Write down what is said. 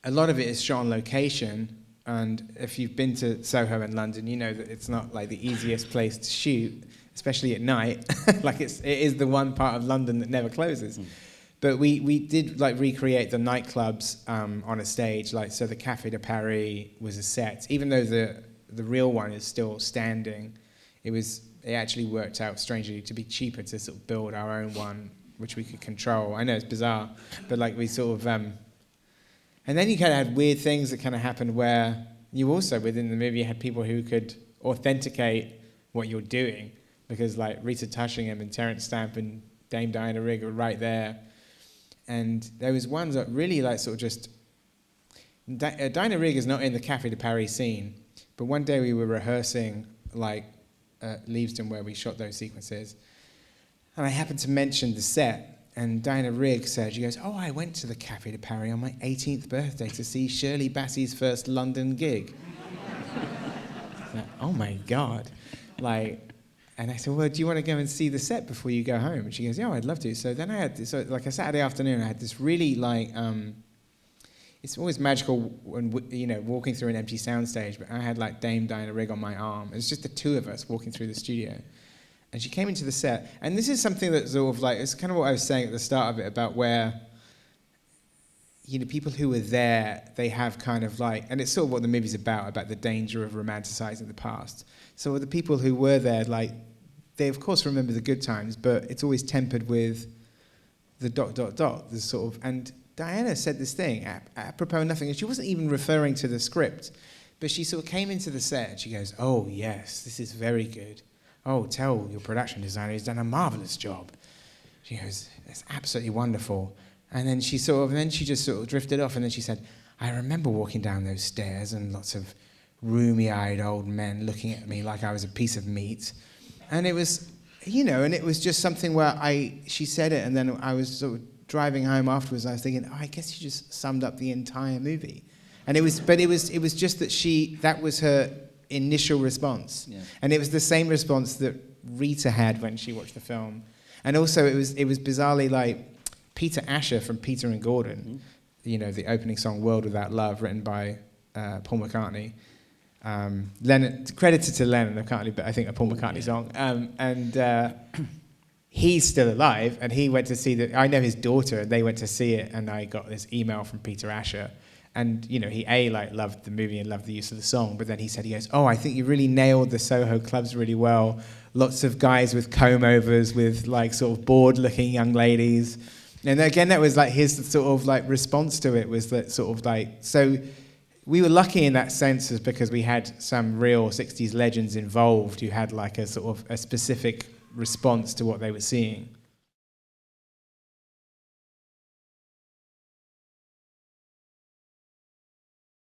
a lot of it is shot on location. And if you've been to Soho in London, you know that it's not like the easiest place to shoot, especially at night. Like it is the one part of London that never closes. But we did like recreate the nightclubs on a stage. Like, so the Café de Paris was a set, even though the real one is still standing. It actually worked out strangely to be cheaper to sort of build our own one, which we could control. I know it's bizarre, but like we sort of, and then you kind of had weird things that kind of happened where you also within the movie had people who could authenticate what you're doing, because like Rita Tushingham and Terence Stamp and Dame Diana Rigg were right there, and there was ones that really like sort of just. Diana Rigg is not in the Café de Paris scene, but one day we were rehearsing like at Leavesden where we shot those sequences, and I happened to mention the set, and Diana Rigg said, she goes, "Oh, I went to the Café de Paris on my 18th birthday to see Shirley Bassey's first London gig." Like, oh my God. Like, and I said, "Well, do you want to go and see the set before you go home?" And she goes, "Yeah, I'd love to." So then I had this, so like a Saturday afternoon, I had this really like, it's always magical when, you know, walking through an empty soundstage, but I had like Dame Diana Rigg on my arm. It was just the two of us walking through the studio. And she came into the set, and this is something that sort of like, it's kind of what I was saying at the start of it about where, you know, people who were there, they have kind of like, and it's sort of what the movie's about the danger of romanticizing the past. So the people who were there, like, they of course remember the good times, but it's always tempered with the ... the sort of, and Diana said this thing, apropos nothing, and she wasn't even referring to the script, but she sort of came into the set and she goes, "Oh yes, this is very good. Oh, tell your production designer he's done a marvelous job." She goes, "It's absolutely wonderful." And then she just sort of drifted off, and then she said, "I remember walking down those stairs and lots of rheumy-eyed old men looking at me like I was a piece of meat." And it was, you know, and it was just something where she said it, and then I was sort of driving home afterwards, I was thinking, oh, I guess you just summed up the entire movie. And it was just that that was her initial response. Yeah. And it was the same response that Rita had when she watched the film. And also it was bizarrely like Peter Asher from Peter and Gordon, you know, the opening song World Without Love, written by Paul McCartney. Lennon, credited to Lennon, McCartney, but I think a Paul McCartney song. He's still alive, and he went to see I know his daughter, and they went to see it, and I got this email from Peter Asher, and you know, he loved the movie and loved the use of the song, but then he goes, "Oh, I think you really nailed the Soho clubs really well. Lots of guys with comb-overs, with like sort of bored-looking young ladies." And again, that was like his sort of like response to it, was that sort of like, so we were lucky in that sense, is because we had some real 60s legends involved who had like a sort of a specific response to what they were seeing.